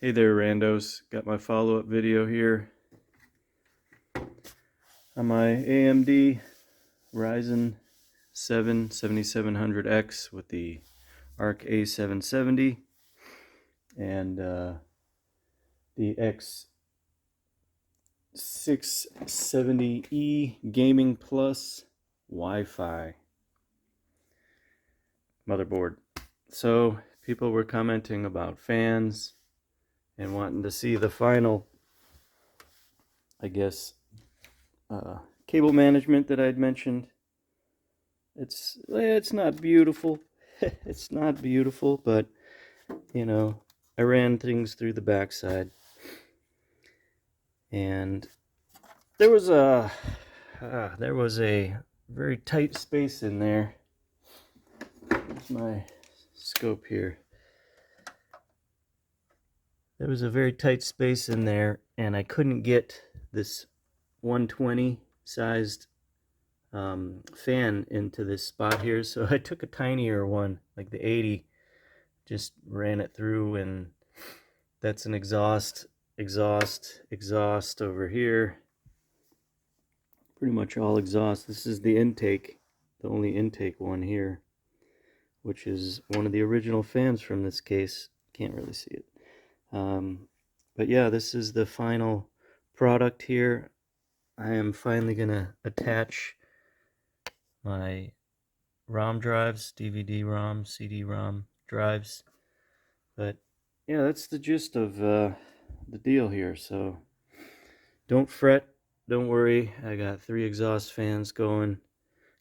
Hey there, randos. Got my follow-up video here on my AMD Ryzen 7 7700X with the ARC A770 and the X670E Gaming Plus Wi-Fi motherboard. So people were commenting about fans and wanting to see the final, I guess, cable management that I'd mentioned. It's not beautiful. It's not beautiful, but you know, I ran things through the backside, and there was a very tight space in there. Here's my scope here. There was a very tight space in there, and I couldn't get this 120 sized fan into this spot here, so I took a tinier one, like the 80, just ran it through, and that's an exhaust over here. Pretty much all exhaust. This is the intake, the only intake one here, which is one of the original fans from this case. Can't really see it. But yeah, this is the final product here. I am finally gonna attach my ROM drives, DVD-ROM, CD-ROM drives. But yeah, that's the gist of the deal here. So don't fret, don't worry. I got 3 exhaust fans going,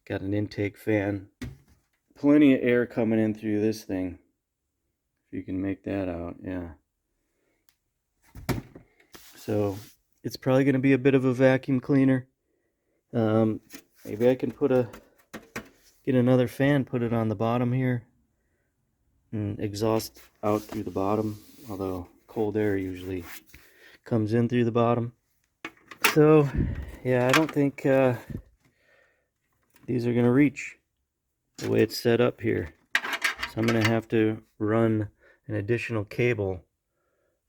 got an intake fan, plenty of air coming in through this thing, if you can make that out. Yeah, so it's probably going to be a bit of a vacuum cleaner. Maybe I can get another fan, put it on the bottom here, and exhaust out through the bottom, although cold air usually comes in through the bottom. So yeah, I don't think these are going to reach the way it's set up here. So I'm going to have to run an additional cable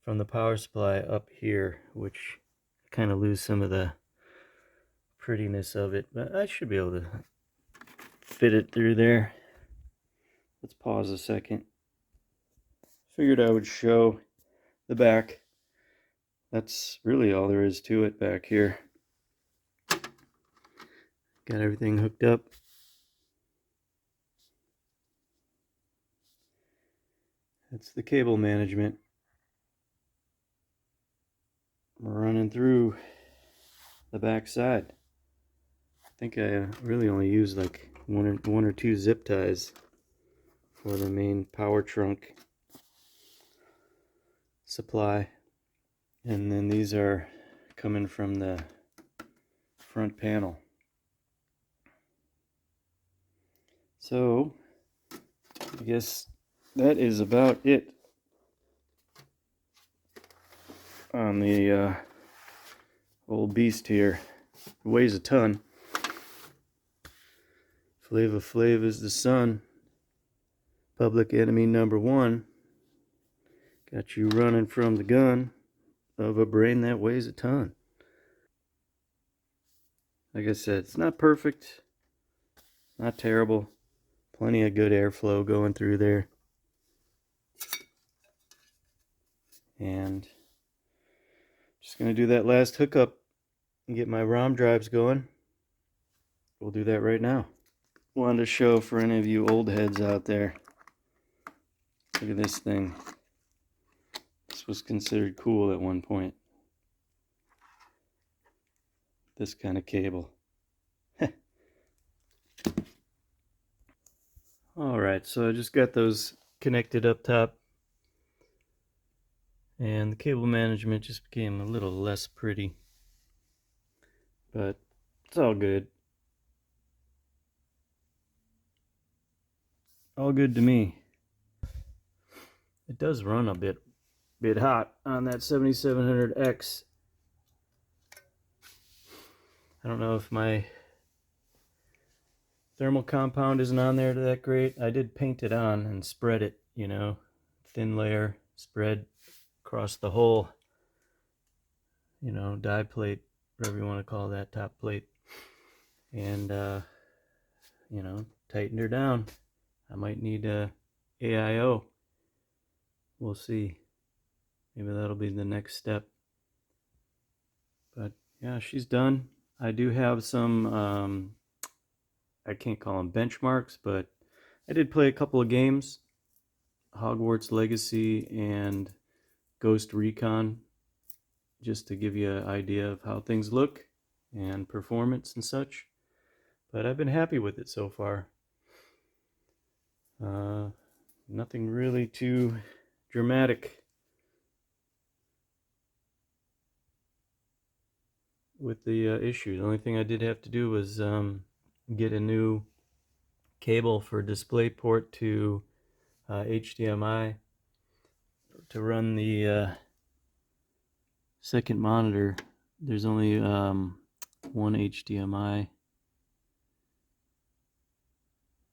from the power supply up here, which kind of lose some of the prettiness of it, but I should be able to fit it through there. Let's pause a second. Figured I would show the back. That's really all there is to it back here. Got everything hooked up. That's the cable management. We're running through the back side. I think I really only used like one or two zip ties for the main power trunk supply, and then these are coming from the front panel. So I guess that is about it on the old beast here. It weighs a ton. Flava Flav is the son. Public enemy number 1. Got you running from the gun of a brain that weighs a ton. Like I said, it's not perfect, not terrible. Plenty of good airflow going through there. And just going to do that last hookup and get my ROM drives going. We'll do that right now. Wanted to show for any of you old heads out there. Look at this thing. This was considered cool at one point. This kind of cable. Alright, so I just got those connected up top. And the cable management just became a little less pretty. But it's all good. All good to me. It does run a bit hot on that 7700X. I don't know if my thermal compound isn't on there that great. I did paint it on and spread it, you know, thin layer, spread across the whole, die plate, whatever you want to call that, top plate. And, tightened her down. I might need a AIO. We'll see. Maybe that'll be the next step. But yeah, she's done. I do have some, I can't call them benchmarks, but I did play a couple of games, Hogwarts Legacy and Ghost Recon, just to give you an idea of how things look and performance and such. But I've been happy with it so far. Nothing really too dramatic with the issue. The only thing I did have to do was get a new cable for DisplayPort to HDMI to run the second monitor. There's only one HDMI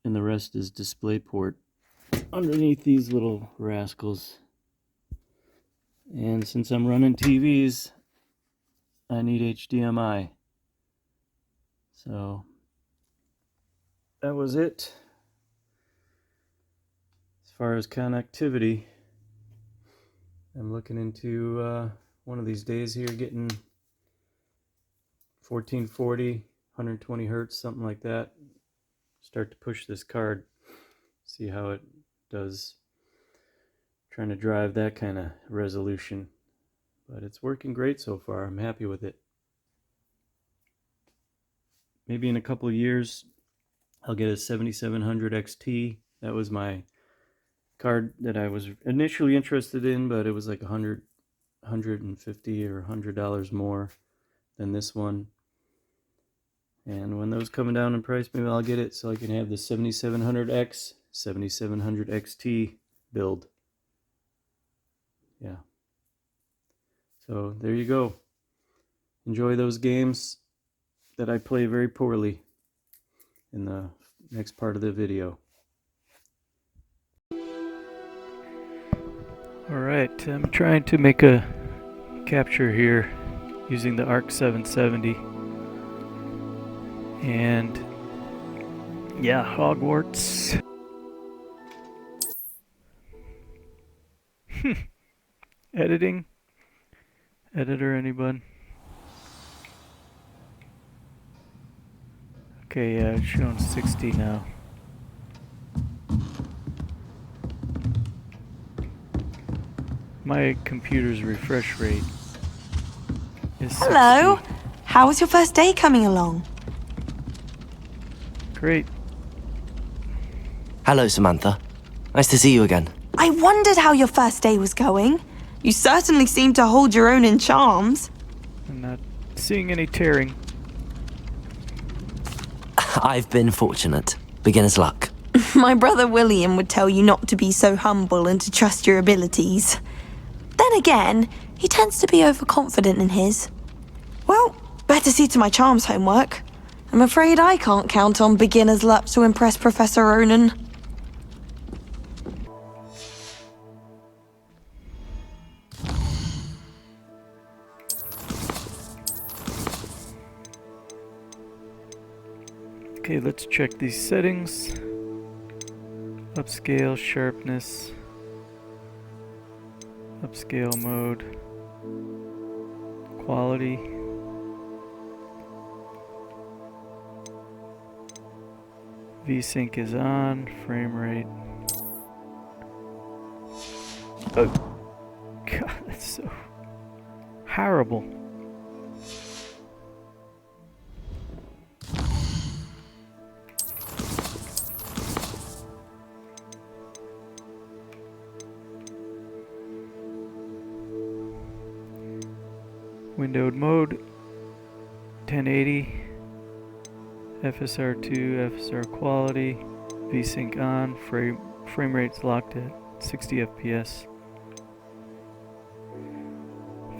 and the rest is DisplayPort underneath these little rascals. And since I'm running TVs, I need HDMI. So that was it. As far as connectivity, I'm looking into one of these days here getting 1440, 120 hertz, something like that. Start to push this card, see how it does, trying to drive that kind of resolution. But it's working great so far. I'm happy with it. Maybe in a couple of years I'll get a 7700 XT. That was my card that I was initially interested in, but it was like $150 or $100 more than this one. And when those come down in price, maybe I'll get it so I can have the 7700X, 7700 XT build. Yeah. So there you go. Enjoy those games that I play very poorly in the next part of the video. Alright, I'm trying to make a capture here using the A770. And yeah, Hogwarts. Editing? Editor, anyone? Okay, yeah, it's showing 60 now. My computer's refresh rate is 60. Hello! How was your first day coming along? Great. Hello, Samantha. Nice to see you again. I wondered how your first day was going. You certainly seem to hold your own in charms. I'm not seeing any tearing. I've been fortunate. Beginner's luck. My brother William would tell you not to be so humble and to trust your abilities. Then again, he tends to be overconfident in his. Well, better see to my charms homework. I'm afraid I can't count on beginner's luck to impress Professor Ronan. Okay, let's check these settings. Upscale, sharpness, upscale mode, quality. VSync is on, frame rate. Oh, God, that's so horrible. Windowed mode, 1080, FSR2, FSR quality, VSync on, frame rate's locked at 60 FPS.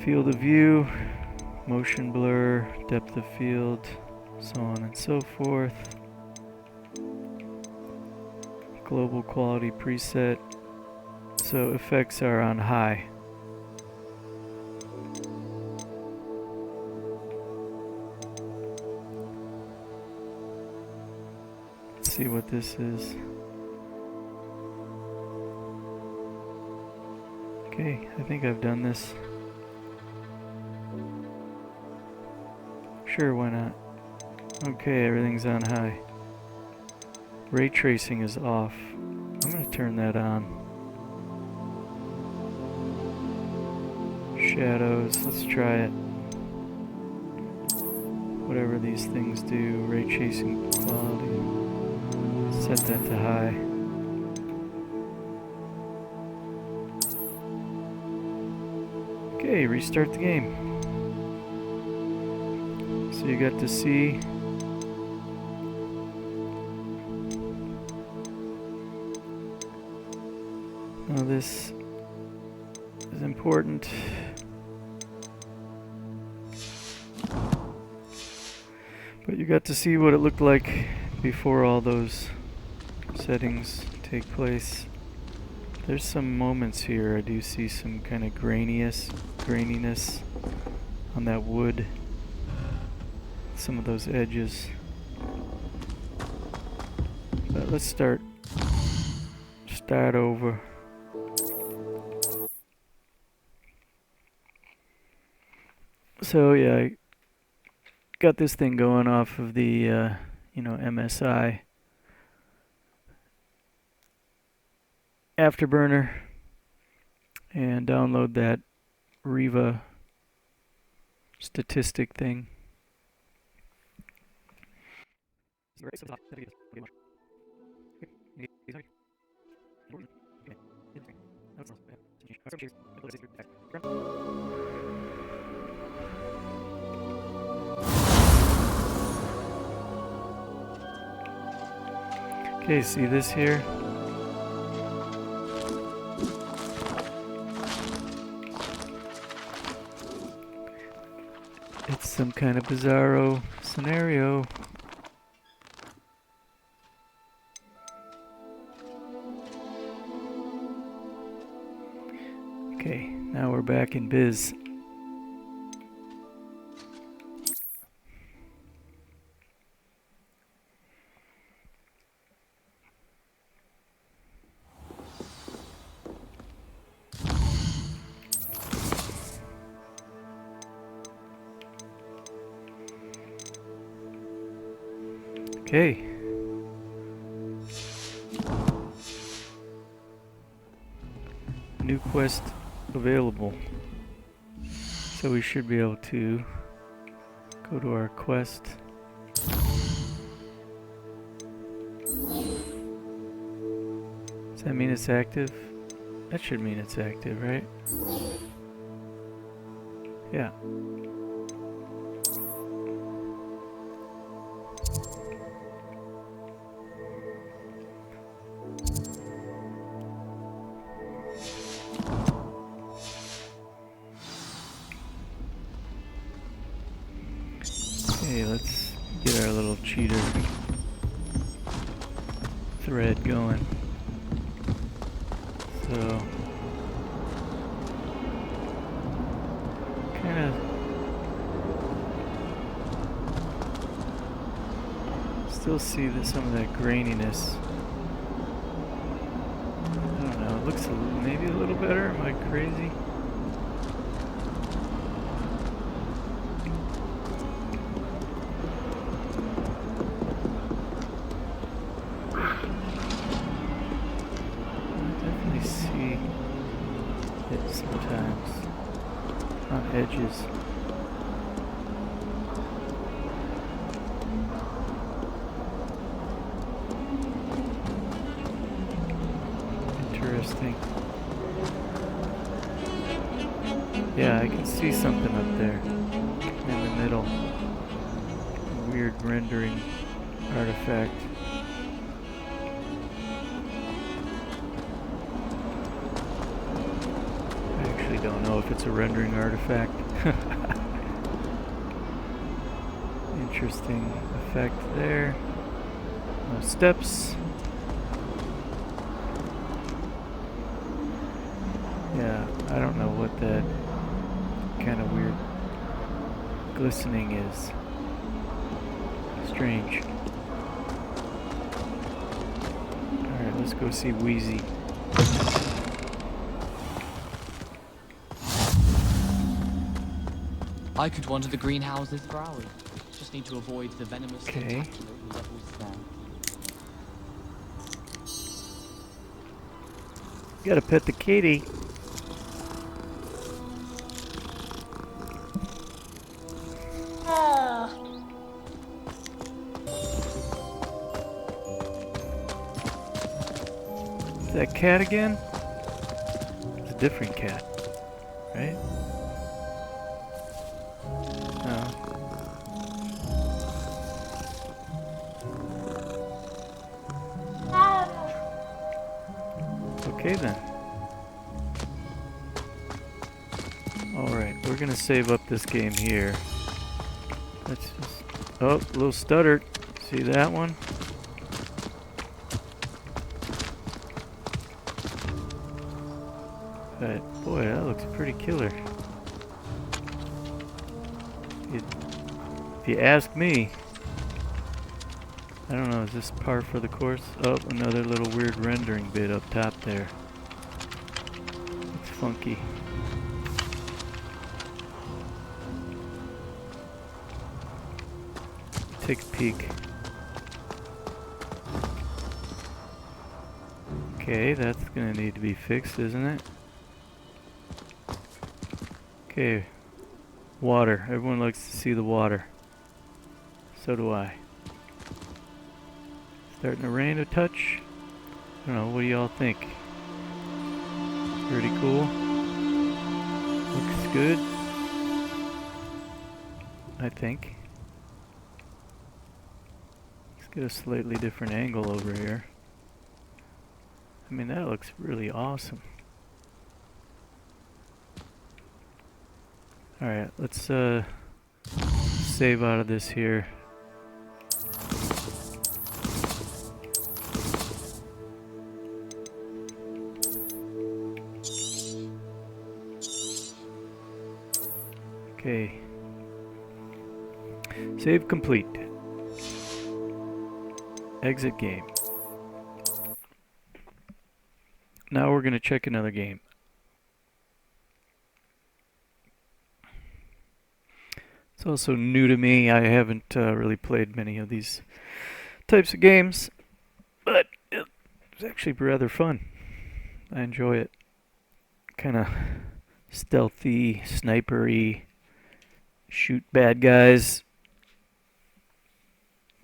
Field of view, motion blur, depth of field, so on and so forth. Global quality preset, so effects are on high. see what this is. Okay, I think I've done this. Sure, why not? Okay, everything's on high. Ray tracing is off. I'm gonna turn that on. Shadows, let's try it. Whatever these things do, ray tracing quality. Set that to high. Okay, restart the game. So you got to see now this is important. But you got to see what it looked like before all those settings take place. There's some moments here I do see some kind of graininess on that wood. Some of those edges. But let's start over. So yeah, I got this thing going off of the MSI Afterburner and download that Riva statistic thing. Okay, see this here? It's some kind of bizarro scenario. Okay, now we're back in biz. Okay. New quest available. So we should be able to go to our quest. Does that mean it's active? That should mean it's active, right? Yeah. Okay, let's get our little cheater thread going. So, kind of still see some of that graininess. I don't know, it looks maybe a little better. Am I crazy? Sometimes on edges. Interesting. Yeah, I can see something up there in the middle. A weird rendering artifact. Don't know if it's a rendering artifact. Interesting effect there. No steps. Yeah, I don't know what that kind of weird glistening is. Strange. Let's go see Wheezy. I could wander the greenhouses for hours. Just need to avoid the venomous Okay. tentacular levels there. Gotta pet the kitty. Is that cat again? It's a different cat, right? No. Okay then. Alright, we're gonna save up this game here. Let's just... Oh, a little stuttered. See that one? But boy, that looks pretty killer. If you ask me, I don't know, is this par for the course? Oh, another little weird rendering bit up top there. It's funky. Take a peek. Okay, that's gonna need to be fixed, isn't it? Okay, water. Everyone likes to see the water. So do I. Starting to rain a touch. I don't know, what do y'all think? Pretty cool. Looks good. I think. Let's get a slightly different angle over here. I mean, that looks really awesome. Alright, let's save out of this here. Okay. Save complete. Exit game. Now we're going to check another game. It's also new to me. I haven't really played many of these types of games, but it's actually rather fun. I enjoy it. Kind of stealthy, snipery, shoot bad guys,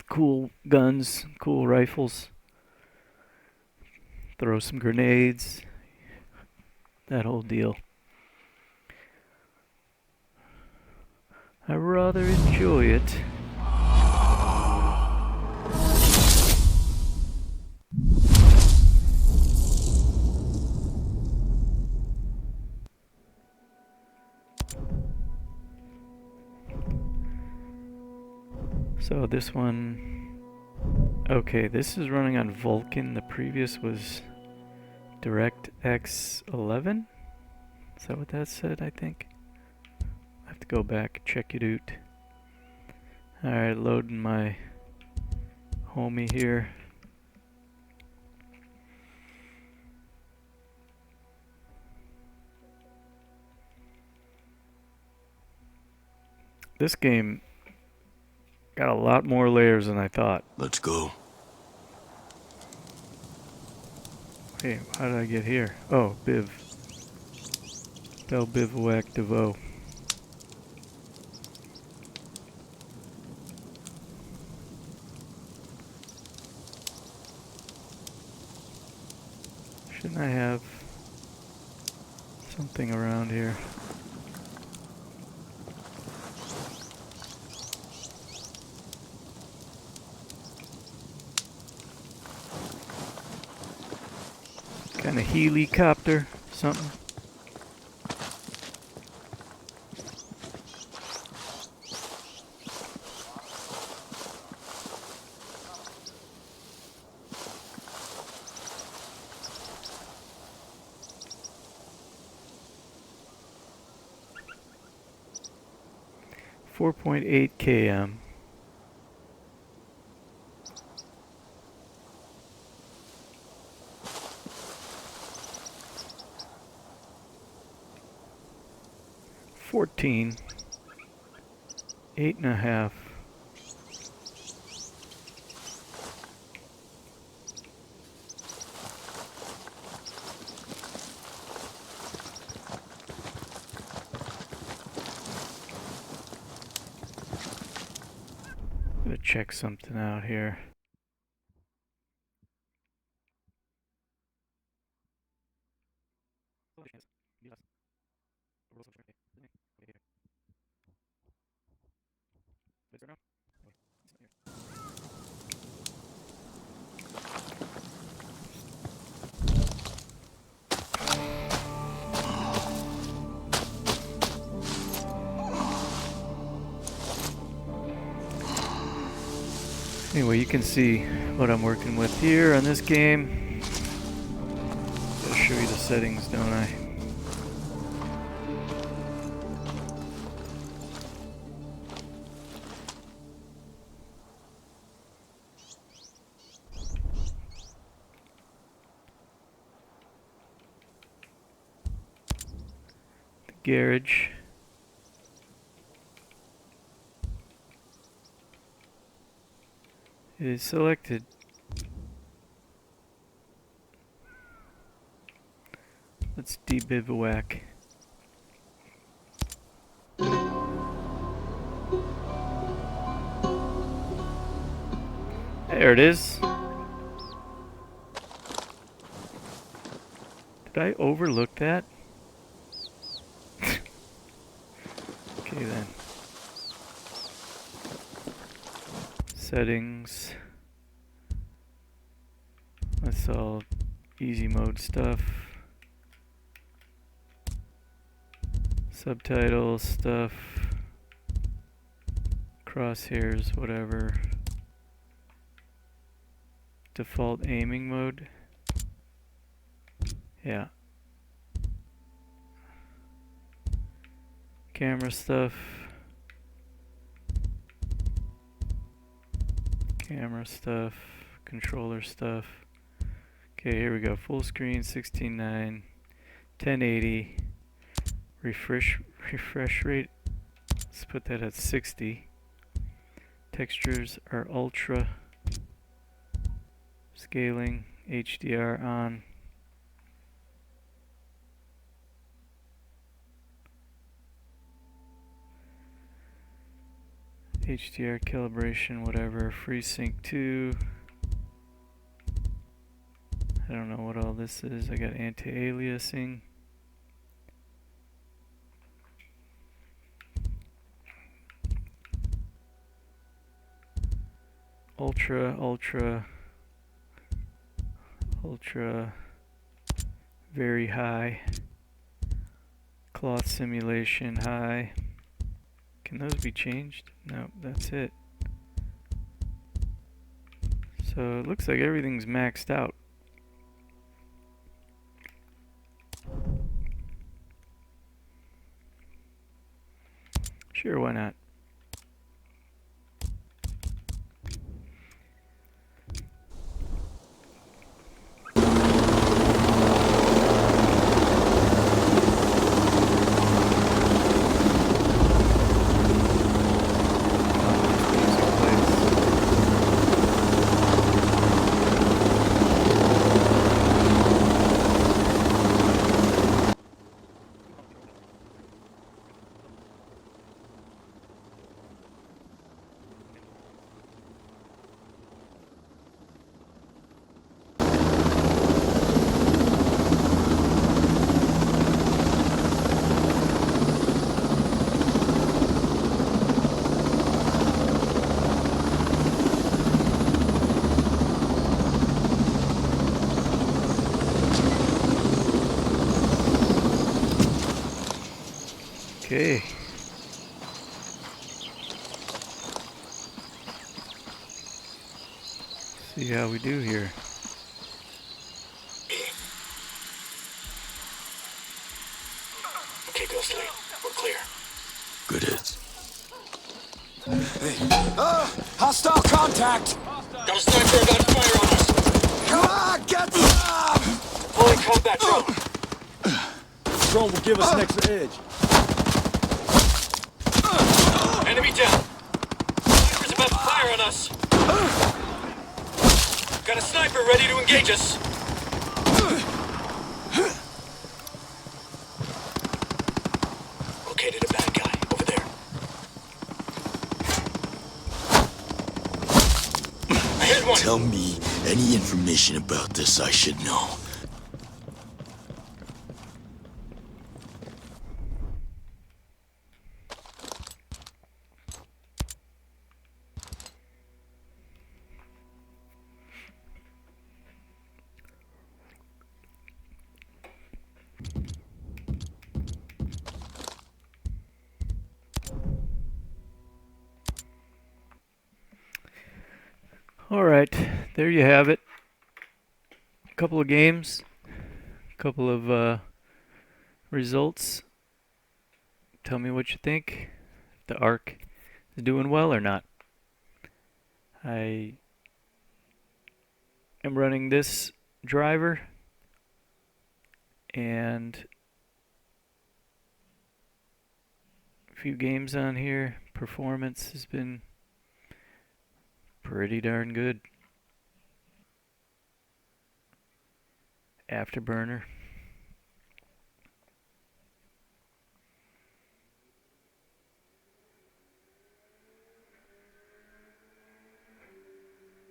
cool guns, cool rifles, throw some grenades, that whole deal. I rather enjoy it. So this one, okay, this is running on Vulkan. The previous was DirectX 11. Is that what that said, I think? I have to go back and check it out. Alright, loading my homie here. This game got a lot more layers than I thought. Let's go. Hey, how did I get here? Oh, Biv. Bell Bivouac DeVoe. Shouldn't I have something around here? Kind of helicopter, something. .8 km. 14, 8.5. I'm gonna check something out here. Anyway, you can see what I'm working with here on this game. Gotta show you the settings, don't I? The garage. It is selected. Let's debivouac. There it is. Did I overlook that? Okay then. Settings. That's all easy mode stuff. Subtitles stuff. Crosshairs, whatever. Default aiming mode. Yeah. Camera stuff. Camera stuff. Controller stuff. Okay, here we go. Full screen, 16:9, 1080. Refresh rate. Let's put that at 60. Textures are ultra. Scaling, HDR on. HDR calibration, whatever. FreeSync 2. I don't know what all this is. I got anti-aliasing. Ultra, very high. Cloth simulation, high. Can those be changed? No, that's it. So it looks like everything's maxed out. Sure, why not? Okay. See how we do here. Okay, Ghostly, we're clear. Good hits. Hey. Hostile contact! Got a sniper about to fire on us! Come on, get some! Fully combat drone! Drone will give us an extra edge. down. Sniper's about to fire on us. Got a sniper ready to engage us. Located a bad guy over there. I hit one. Tell me any information about this I should know. Alright, there you have it. A couple of games, a couple of results. Tell me what you think. If the ARC is doing well or not. I am running this driver and a few games on here. Performance has been pretty darn good. Afterburner.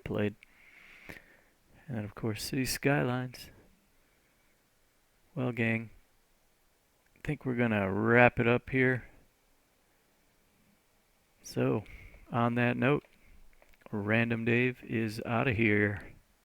Played. And then of course City Skylines. Well, gang, I think we're gonna wrap it up here. So, on that note, Random Dave is out of here.